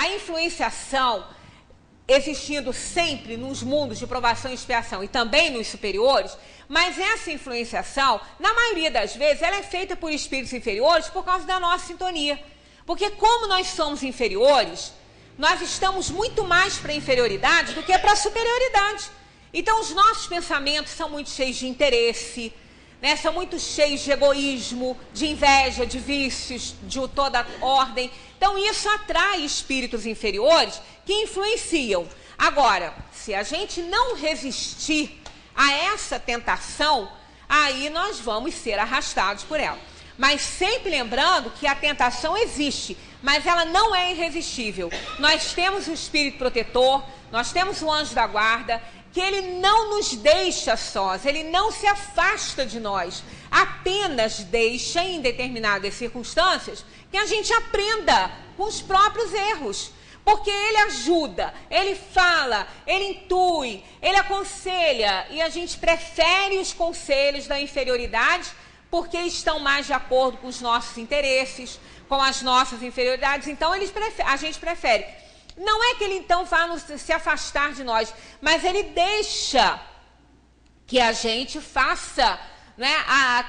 a influenciação existindo sempre nos mundos de provação e expiação e também nos superiores, mas essa influenciação, na maioria das vezes, ela é feita por espíritos inferiores por causa da nossa sintonia. Porque como nós somos inferiores, nós estamos muito mais para a inferioridade do que para a superioridade. Então os nossos pensamentos são muito cheios de interesse, né? São muito cheios de egoísmo, de inveja, de vícios, de toda ordem. Então isso atrai espíritos inferiores que influenciam. Agora, se a gente não resistir a essa tentação, aí nós vamos ser arrastados por ela. Mas sempre lembrando que a tentação existe, mas ela não é irresistível. Nós temos o espírito protetor, nós temos o anjo da guarda, que ele não nos deixa sós, ele não se afasta de nós, apenas deixa em determinadas circunstâncias que a gente aprenda com os próprios erros. Porque ele ajuda, ele fala, ele intui, ele aconselha, e a gente prefere os conselhos da inferioridade porque estão mais de acordo com os nossos interesses, com as nossas inferioridades. Então a gente prefere. Não é que ele então vá se afastar de nós, mas ele deixa que a gente faça, né,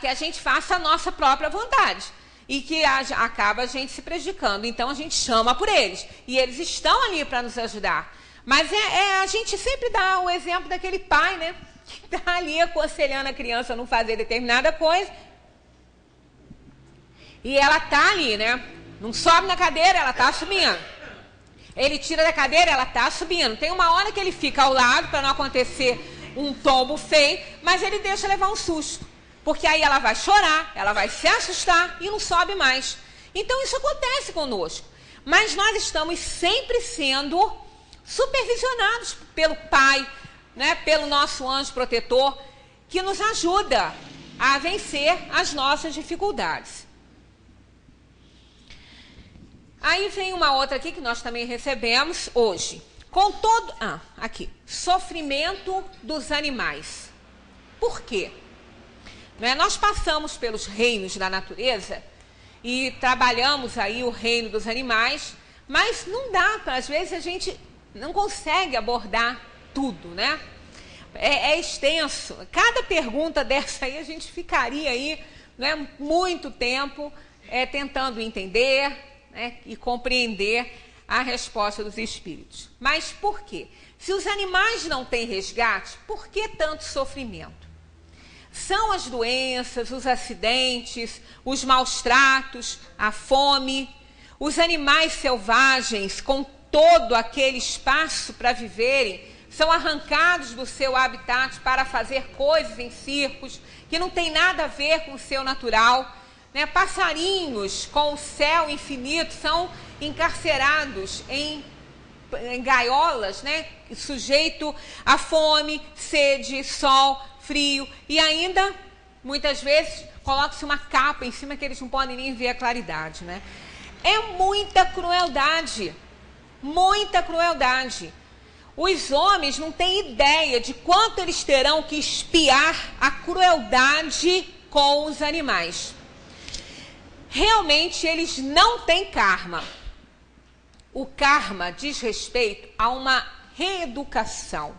que a gente faça a nossa própria vontade. E que acaba a gente se prejudicando. Então a gente chama por eles. E eles estão ali para nos ajudar. Mas a gente sempre dá o exemplo daquele pai, né? Que está ali aconselhando a criança a não fazer determinada coisa. E ela está ali, né? Não sobe na cadeira, ela está subindo. Ele tira da cadeira, ela está subindo. Tem uma hora que ele fica ao lado para não acontecer um tombo feio, mas ele deixa levar um susto. Porque aí ela vai chorar, ela vai se assustar e não sobe mais. Então isso acontece conosco. Mas nós estamos sempre sendo supervisionados pelo Pai, né, pelo nosso anjo protetor, que nos ajuda a vencer as nossas dificuldades. Aí vem uma outra aqui que nós também recebemos hoje. Com todo... aqui. Sofrimento dos animais. Por quê? Nós passamos pelos reinos da natureza e trabalhamos aí o reino dos animais, mas não dá, às vezes a gente não consegue abordar tudo, né? É extenso. Cada pergunta dessa aí a gente ficaria aí, né, muito tempo tentando entender, né, e compreender a resposta dos espíritos. Mas por quê? Se os animais não têm resgate, por que tanto sofrimento? São as doenças, os acidentes, os maus tratos, a fome, os animais selvagens com todo aquele espaço para viverem, são arrancados do seu habitat para fazer coisas em circos que não tem nada a ver com o seu natural, né? Passarinhos com o céu infinito são encarcerados em gaiolas, né? Sujeito a fome, sede, sol, frio, e ainda, muitas vezes, coloca-se uma capa em cima que eles não podem nem ver a claridade, né? É muita crueldade, muita crueldade. Os homens não têm ideia de quanto eles terão que expiar a crueldade com os animais. Realmente, eles não têm karma. O karma diz respeito a uma reeducação,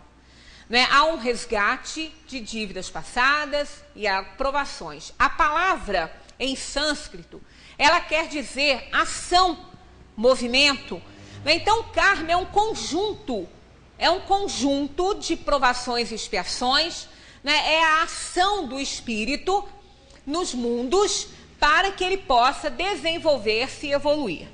né? Há um resgate de dívidas passadas e a provações. A palavra em sânscrito, ela quer dizer ação, movimento. Então, karma é um conjunto de provações e expiações, né? É a ação do espírito nos mundos para que ele possa desenvolver-se e evoluir.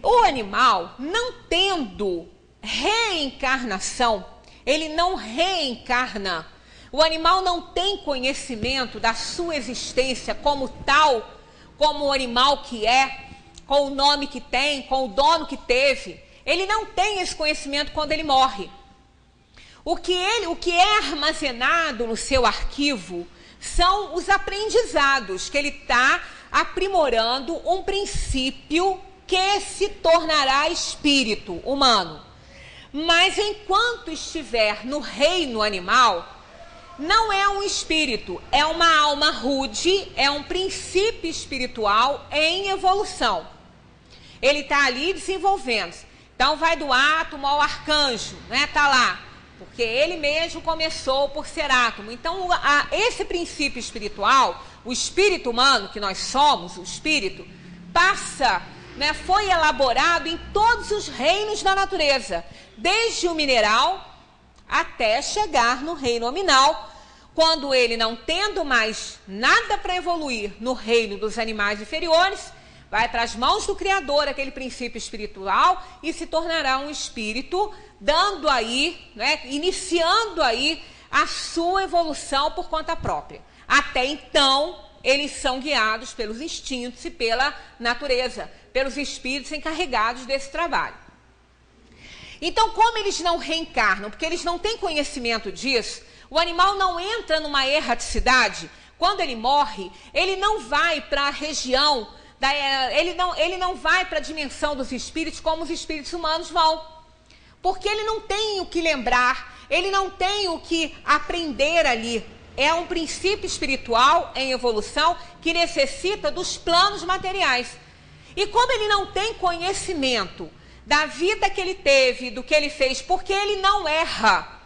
O animal, não tendo reencarnação, ele não reencarna. O animal não tem conhecimento da sua existência como tal, como o animal que é, com o nome que tem, com o dono que teve. Ele não tem esse conhecimento quando ele morre. O que é armazenado no seu arquivo são os aprendizados, que ele está aprimorando um princípio que se tornará espírito humano. Mas enquanto estiver no reino animal, não é um espírito, é uma alma rude, é um princípio espiritual em evolução. Ele está ali desenvolvendo-se. Então vai do átomo ao arcanjo, né? Tá lá, porque ele mesmo começou por ser átomo. Então esse princípio espiritual, o espírito humano que nós somos, o espírito, passa, né, foi elaborado em todos os reinos da natureza, desde o mineral até chegar no reino nominal, quando ele, não tendo mais nada para evoluir no reino dos animais inferiores, vai para as mãos do Criador, aquele princípio espiritual, e se tornará um espírito, dando aí, né, iniciando aí a sua evolução por conta própria. Até então, eles são guiados pelos instintos e pela natureza, pelos espíritos encarregados desse trabalho. Então, como eles não reencarnam, porque eles não têm conhecimento disso, o animal não entra numa erraticidade. Quando ele morre, ele não vai para a região, ele não vai para a dimensão dos espíritos como os espíritos humanos vão. Porque ele não tem o que lembrar, ele não tem o que aprender ali. É um princípio espiritual em evolução que necessita dos planos materiais. E como ele não tem conhecimento da vida que ele teve, do que ele fez, porque ele não erra.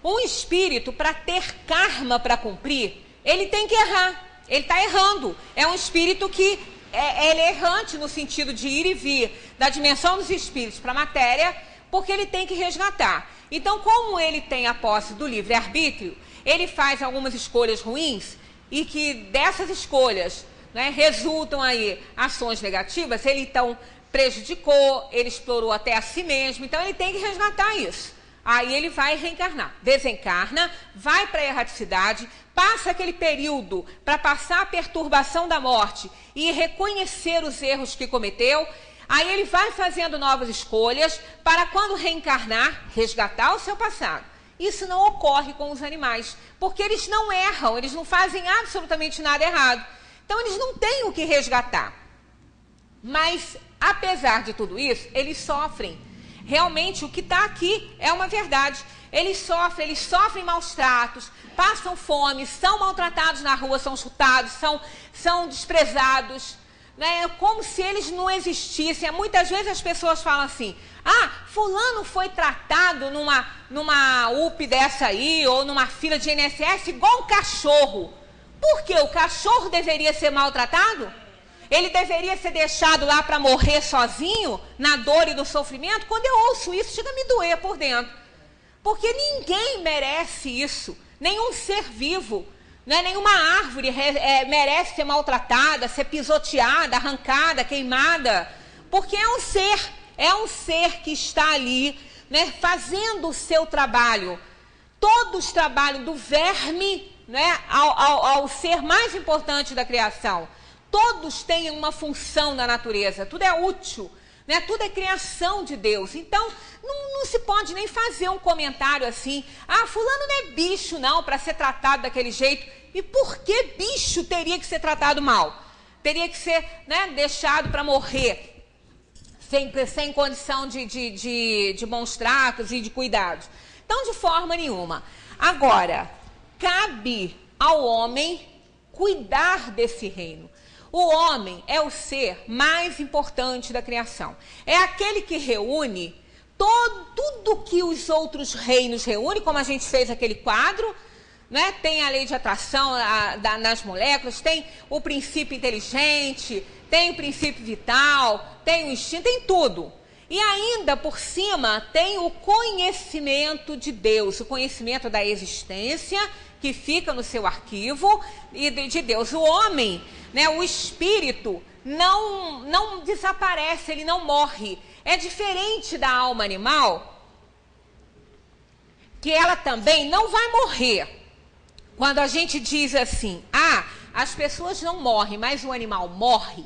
Um espírito, para ter karma para cumprir, ele tem que errar. Ele está errando. É um espírito que ele é errante no sentido de ir e vir da dimensão dos espíritos para a matéria, porque ele tem que resgatar. Então, como ele tem a posse do livre-arbítrio, ele faz algumas escolhas ruins e que dessas escolhas, né, resultam aí ações negativas, ele então prejudicou, ele explorou até a si mesmo, então ele tem que resgatar isso. Aí ele vai reencarnar, desencarna, vai para a erraticidade, passa aquele período para passar a perturbação da morte e reconhecer os erros que cometeu. Aí ele vai fazendo novas escolhas para, quando reencarnar, resgatar o seu passado. Isso não ocorre com os animais, porque eles não erram, eles não fazem absolutamente nada errado. Então eles não têm o que resgatar. Mas, apesar de tudo isso, eles sofrem. Realmente, o que está aqui é uma verdade. Eles sofrem maus tratos, passam fome, são maltratados na rua, são chutados, são desprezados, né? Como se eles não existissem. Muitas vezes as pessoas falam assim: ah, fulano foi tratado numa UP dessa aí, ou numa fila de INSS, igual um cachorro. Por quê? O cachorro deveria ser maltratado? Ele deveria ser deixado lá para morrer sozinho, na dor e no sofrimento? Quando eu ouço isso, chega a me doer por dentro. Porque ninguém merece isso. Nenhum ser vivo, né? Nenhuma árvore merece ser maltratada, ser pisoteada, arrancada, queimada. Porque é um ser que está ali, né, fazendo o seu trabalho. Todos trabalham do verme, né, ao ser mais importante da criação. Todos têm uma função na natureza, tudo é útil, né? Tudo é criação de Deus. Então, não se pode nem fazer um comentário assim: ah, fulano não é bicho não, para ser tratado daquele jeito. E por que bicho teria que ser tratado mal? Teria que ser, né, deixado para morrer, sem condição de bons tratos e de cuidados. Então, de forma nenhuma. Agora, cabe ao homem cuidar desse reino. O homem é o ser mais importante da criação. É aquele que reúne tudo que os outros reinos reúnem, como a gente fez aquele quadro, né? Tem a lei de atração nas moléculas, tem o princípio inteligente, tem o princípio vital, tem o instinto, tem tudo. E ainda, por cima, tem o conhecimento de Deus, o conhecimento da existência, que fica no seu arquivo, e de Deus. O homem, né, o espírito, não desaparece, ele não morre. É diferente da alma animal, que ela também não vai morrer. Quando a gente diz assim: ah, as pessoas não morrem, mas o animal morre,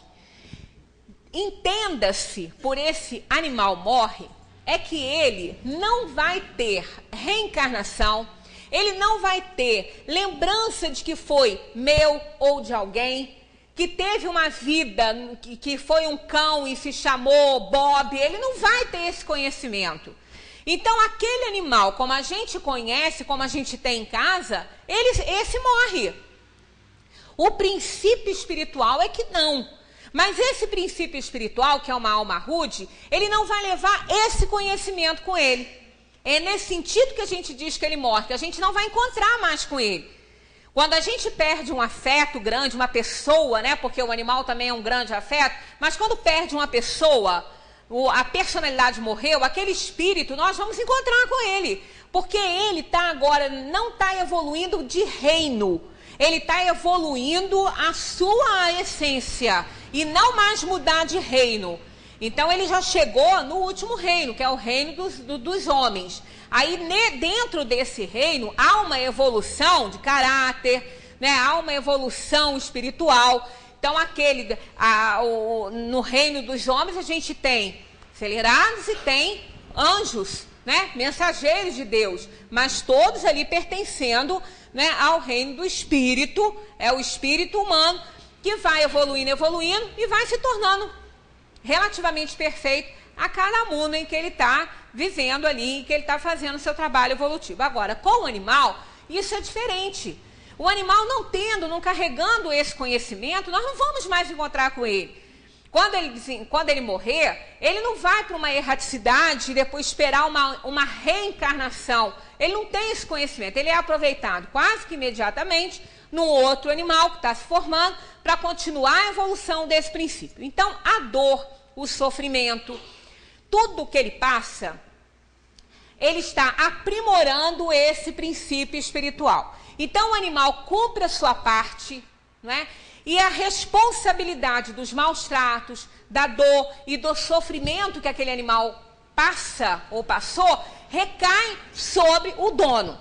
entenda-se por esse animal morre, é que ele não vai ter reencarnação, ele não vai ter lembrança de que foi meu ou de alguém, que teve uma vida, que foi um cão e se chamou Bob. Ele não vai ter esse conhecimento. Então, aquele animal, como a gente conhece, como a gente tem em casa, esse morre. O princípio espiritual é que não. Mas esse princípio espiritual, que é uma alma rude, ele não vai levar esse conhecimento com ele. É nesse sentido que a gente diz que ele morre, que a gente não vai encontrar mais com ele. Quando a gente perde um afeto grande, uma pessoa, né? Porque o animal também é um grande afeto, mas quando perde uma pessoa, a personalidade morreu, aquele espírito, nós vamos encontrar com ele. Porque ele agora, não está evoluindo de reino. Ele está evoluindo a sua essência e não mais mudar de reino. Então ele já chegou no último reino, que é o reino dos homens. Aí dentro desse reino há uma evolução de caráter, né? Há uma evolução espiritual. Então no reino dos homens a gente tem acelerados e tem anjos, né? Mensageiros de Deus, mas todos ali pertencendo, né, ao reino do espírito. É o espírito humano que vai evoluindo e vai se tornando relativamente perfeito a cada mundo em que ele está vivendo ali, em que ele está fazendo o seu trabalho evolutivo. Agora, com o animal, isso é diferente. O animal não carregando esse conhecimento, nós não vamos mais encontrar com ele. Quando ele morrer, ele não vai para uma erraticidade e depois esperar uma reencarnação. Ele não tem esse conhecimento, ele é aproveitado quase que imediatamente num outro animal que está se formando para continuar a evolução desse princípio. Então, a dor, o sofrimento, tudo que ele passa, ele está aprimorando esse princípio espiritual. Então, o animal cumpre a sua parte, não é? E a responsabilidade dos maus tratos, da dor e do sofrimento que aquele animal passa ou passou, recai sobre o dono.